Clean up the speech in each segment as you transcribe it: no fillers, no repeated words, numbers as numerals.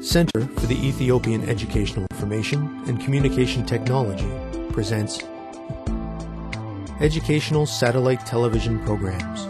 Center for the Ethiopian Educational Information and Communication Technology presents Educational Satellite Television Programs.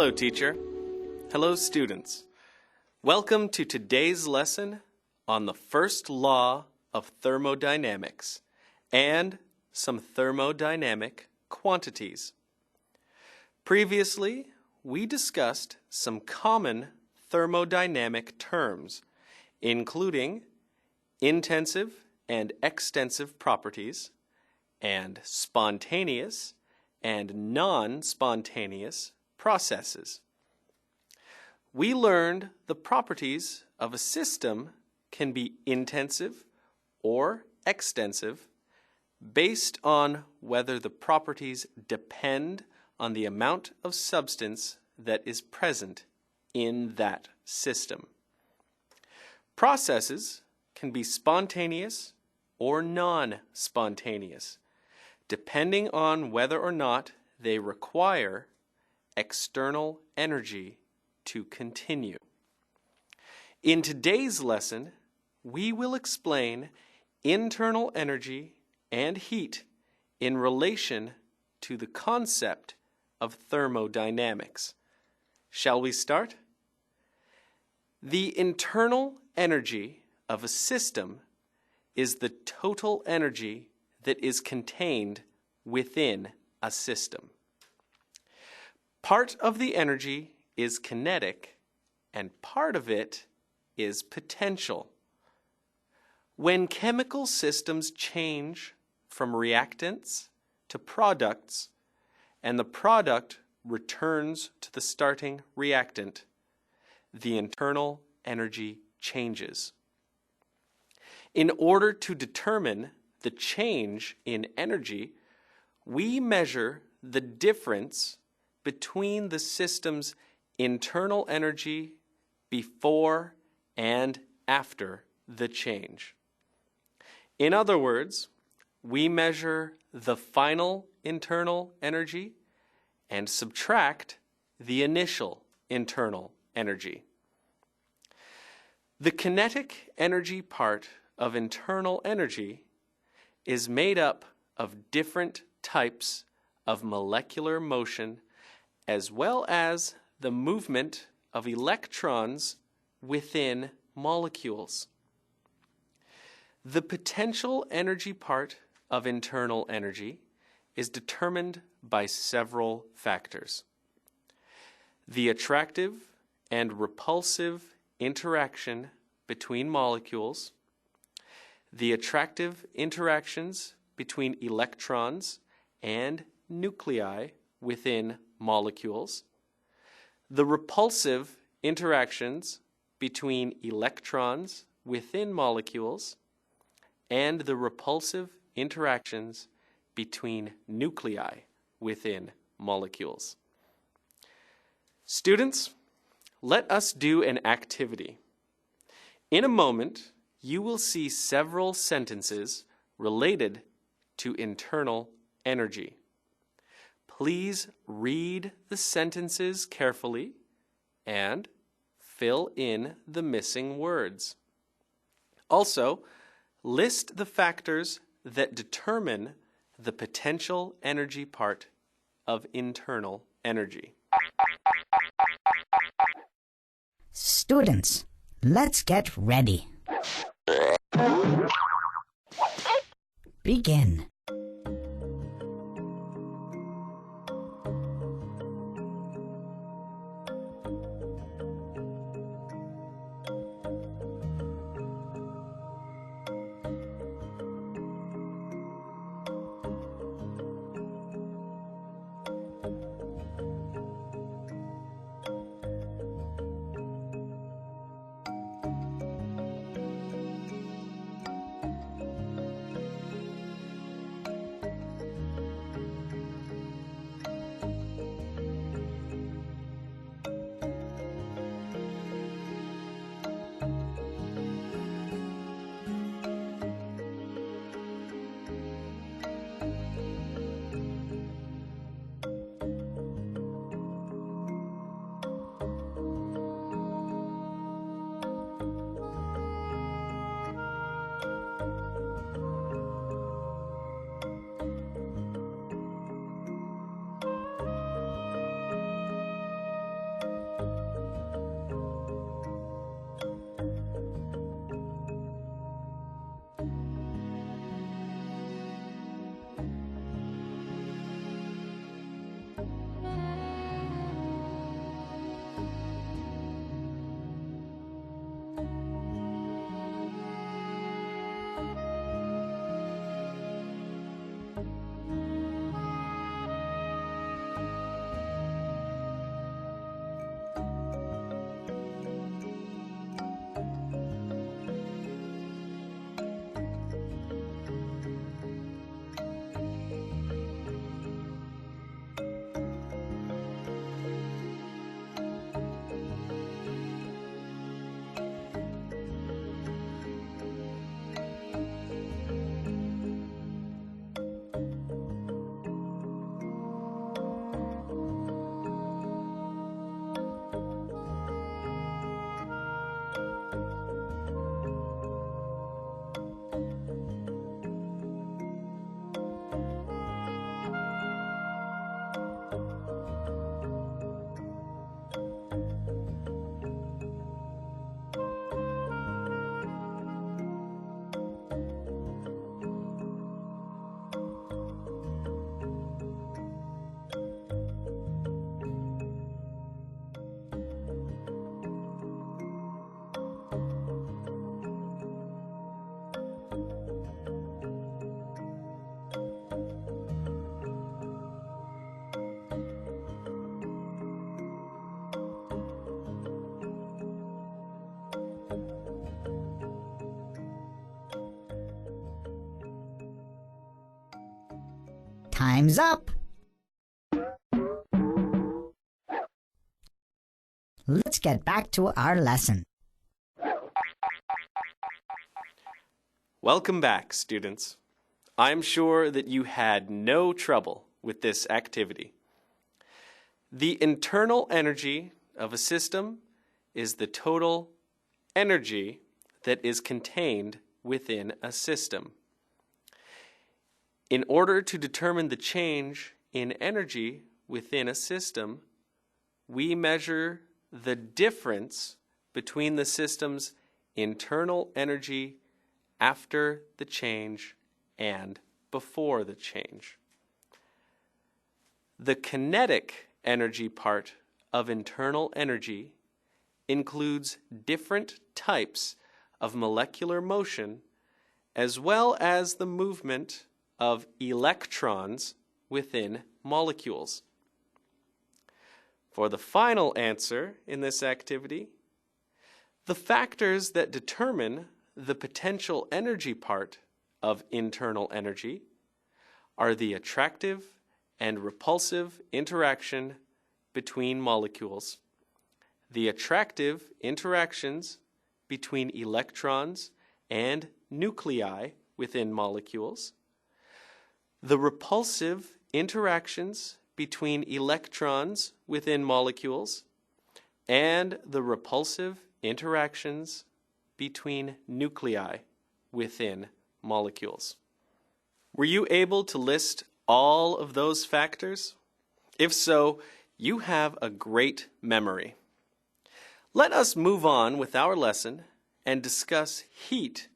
Hello, teacher. Hello, students. Welcome to today's lesson on the first law of thermodynamics and some thermodynamic quantities. Previously, we discussed some common thermodynamic terms, including intensive and extensive properties, and spontaneous and non-spontaneous processes. We learned the properties of a system can be intensive or extensive based on whether the properties depend on the amount of substance that is present in that system. Processes can be spontaneous or non-spontaneous, depending on whether or not they require external energy to continue. In today's lesson, we will explain internal energy and heat in relation to the concept of thermodynamics. Shall we start? The internal energy of a system is the total energy that is contained within a system. Part of the energy is kinetic, and part of it is potential. When chemical systems change from reactants to products, and the product returns to the starting reactant, the internal energy changes. In order to determine the change in energy, we measure the difference between the system's internal energy before and after the change. In other words, we measure the final internal energy and subtract the initial internal energy. The kinetic energy part of internal energy is made up of different types of molecular motion as well as the movement of electrons within molecules. The potential energy part of internal energy is determined by several factors. The attractive and repulsive interaction between molecules, the attractive interactions between electrons and nuclei within molecules, the repulsive interactions between electrons within molecules, and the repulsive interactions between nuclei within molecules. Students, let us do an activity. In a moment, you will see several sentences related to internal energy. Please read the sentences carefully and fill in the missing words. Also, list the factors that determine the potential energy part of internal energy. Students, let's get ready. Begin. Time's up. Let's get back to our lesson. Welcome back, students. I'm sure that you had no trouble with this activity. The internal energy of a system is the total energy that is contained within a system. In order to determine the change in energy within a system, we measure the difference between the system's internal energy after the change and before the change. The kinetic energy part of internal energy includes different types of molecular motion as well as the movement of electrons within molecules. For the final answer in this activity, the factors that determine the potential energy part of internal energy are the attractive and repulsive interaction between molecules, the attractive interactions between electrons and nuclei within molecules, the repulsive interactions between electrons within molecules, and the repulsive interactions between nuclei within molecules. Were you able to list all of those factors? If so, you have a great memory. Let us move on with our lesson and discuss heat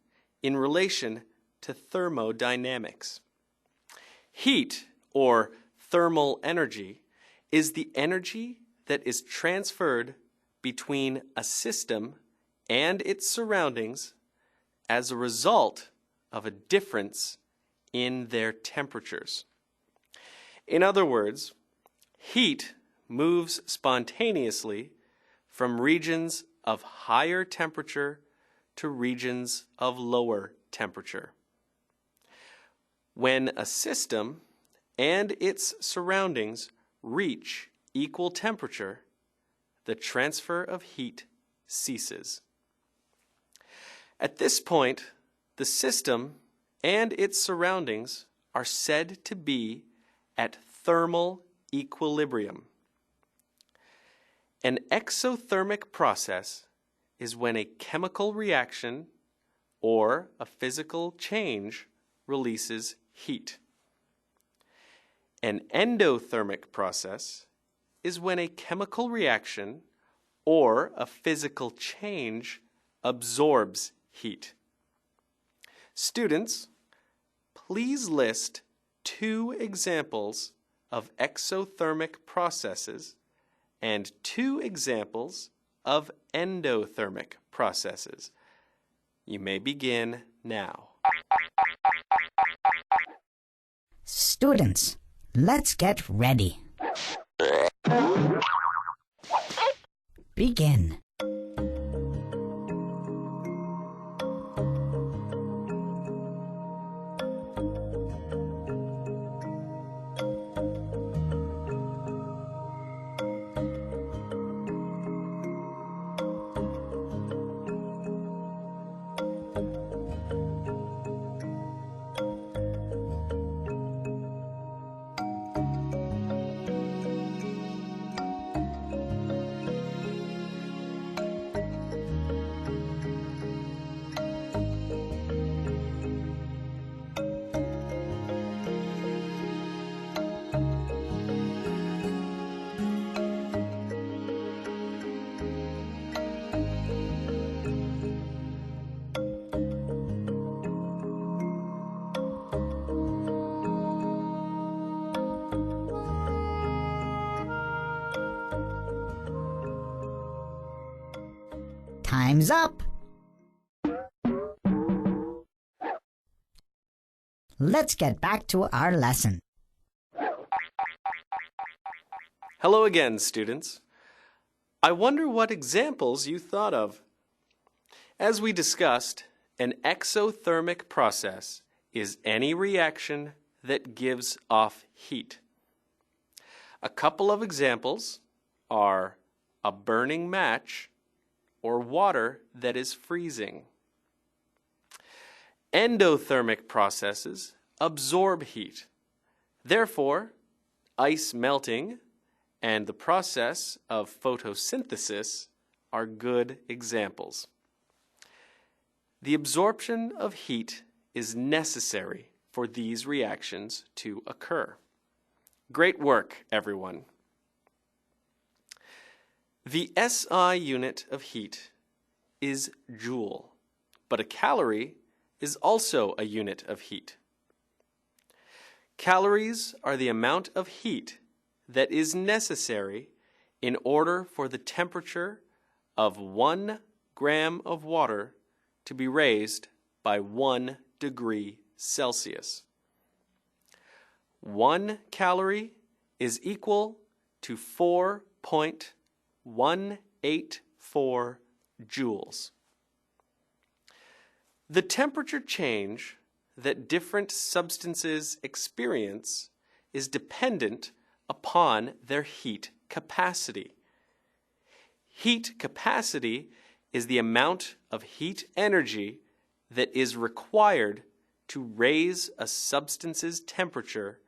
in relation to thermodynamics. Heat, or thermal energy, is the energy that is transferred between a system and its surroundings as a result of a difference in their temperatures. In other words, heat moves spontaneously from regions of higher temperature to regions of lower temperature. When a system and its surroundings reach equal temperature, the transfer of heat ceases. At this point, the system and its surroundings are said to be at thermal equilibrium. An exothermic process is when a chemical reaction or a physical change releases heat. An endothermic process is when a chemical reaction or a physical change absorbs heat. Students, please list 2 examples of exothermic processes and 2 examples of endothermic processes. You may begin now. Students, let's get ready. Begin. Time's up. Let's get back to our lesson. Hello again, students. I wonder what examples you thought of. As we discussed, an exothermic process is any reaction that gives off heat. A couple of examples are a burning match or water that is freezing. Endothermic processes absorb heat. Therefore, ice melting and the process of photosynthesis are good examples. The absorption of heat is necessary for these reactions to occur. Great work, everyone. The SI unit of heat is joule, but a calorie is also a unit of heat. Calories are the amount of heat that is necessary in order for the temperature of 1 gram of water to be raised by 1 degree Celsius. 1 calorie is equal to 4.184 joules. The temperature change that different substances experience is dependent upon their heat capacity. Heat capacity is the amount of heat energy that is required to raise a substance's temperature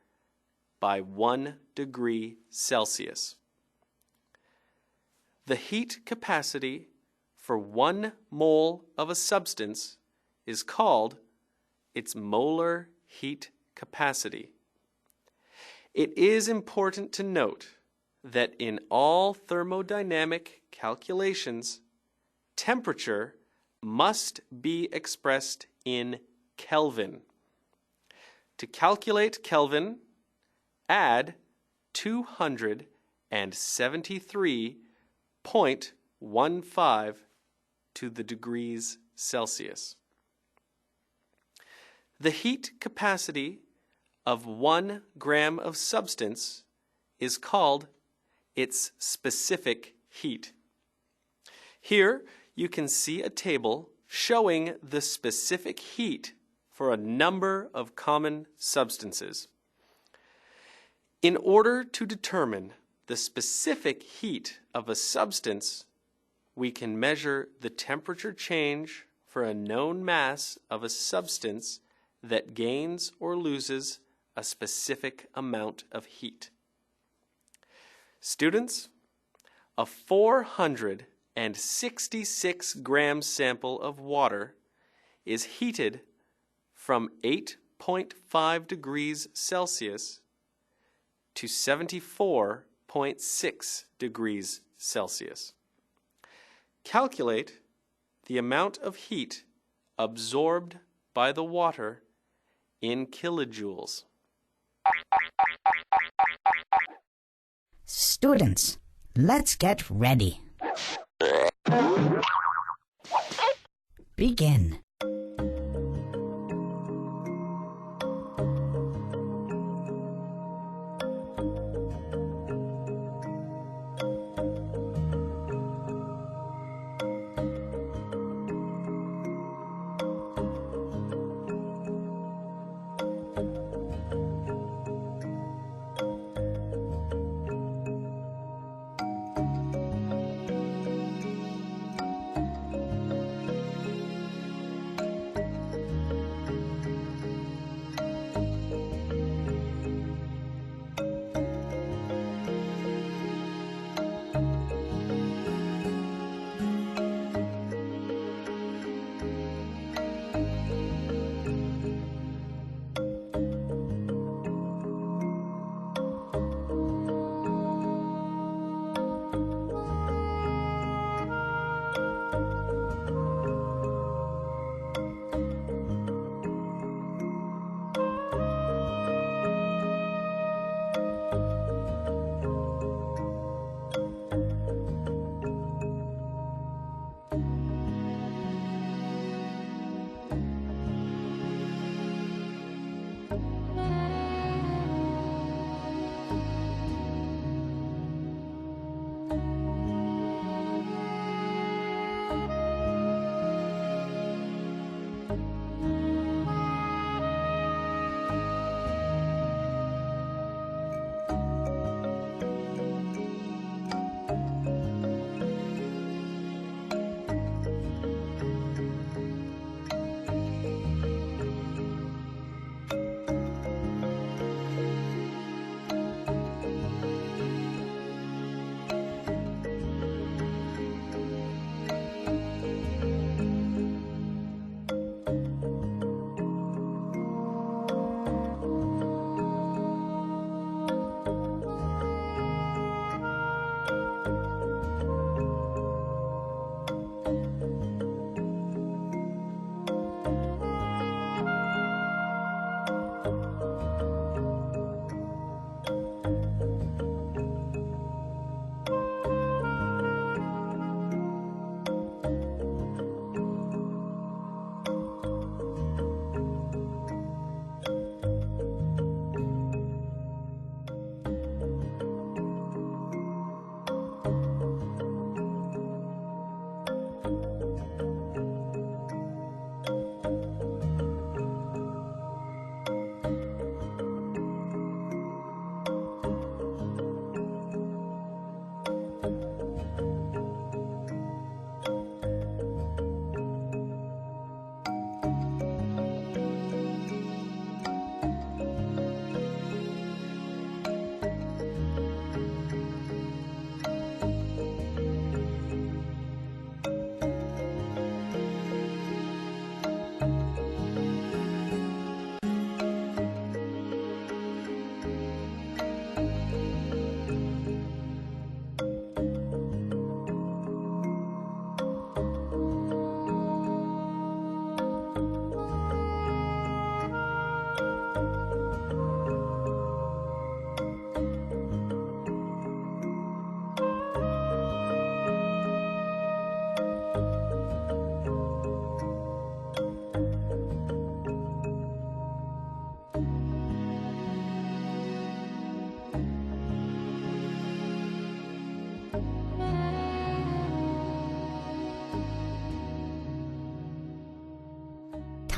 by 1 degree Celsius. The heat capacity for 1 mole of a substance is called its molar heat capacity. It is important to note that in all thermodynamic calculations, temperature must be expressed in Kelvin. To calculate Kelvin, add 273.15 to the degrees Celsius. The heat capacity of 1 gram of substance is called its specific heat. Here you can see a table showing the specific heat for a number of common substances. In order to determine the specific heat of a substance, we can measure the temperature change for a known mass of a substance that gains or loses a specific amount of heat. Students, a 466 gram sample of water is heated from 8.5 degrees Celsius to 74.6 degrees Celsius. Calculate the amount of heat absorbed by the water in kilojoules. Students, let's get ready. Begin.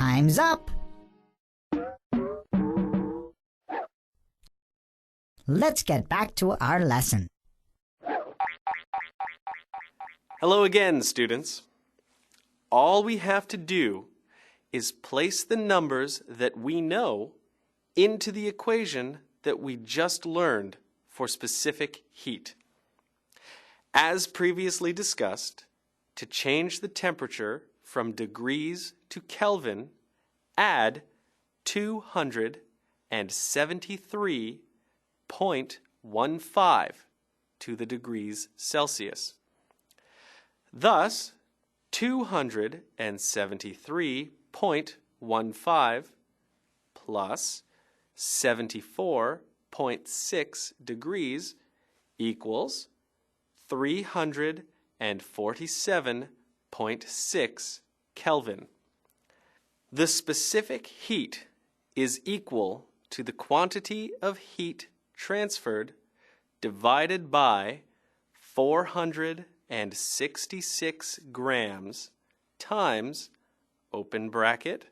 Time's up. Let's get back to our lesson. Hello again, students. All we have to do is place the numbers that we know into the equation that we just learned for specific heat. As previously discussed, to change the temperature from degrees to Kelvin, add 273.15 to the degrees Celsius. Thus, 273.15 plus 74.6 degrees equals 347.6 Kelvin. The specific heat is equal to the quantity of heat transferred divided by 466 grams times, open bracket,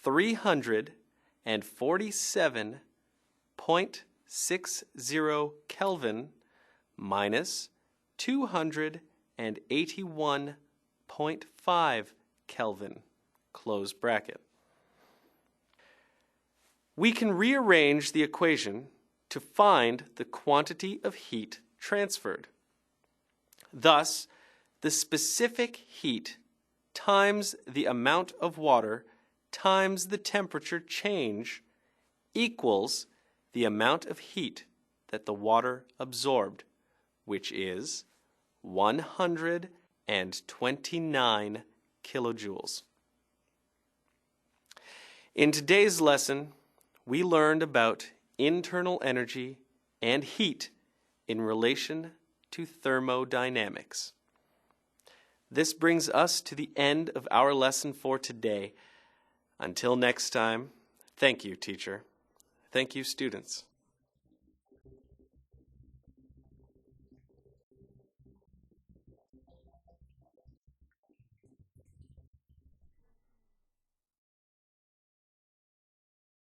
347.60 Kelvin minus 281.5 Kelvin, close bracket. We can rearrange the equation to find the quantity of heat transferred. Thus, the specific heat times the amount of water times the temperature change equals the amount of heat that the water absorbed, which is 129 kilojoules. In today's lesson, we learned about internal energy and heat in relation to thermodynamics. This brings us to the end of our lesson for today. Until next time, thank you, teacher. Thank you, students.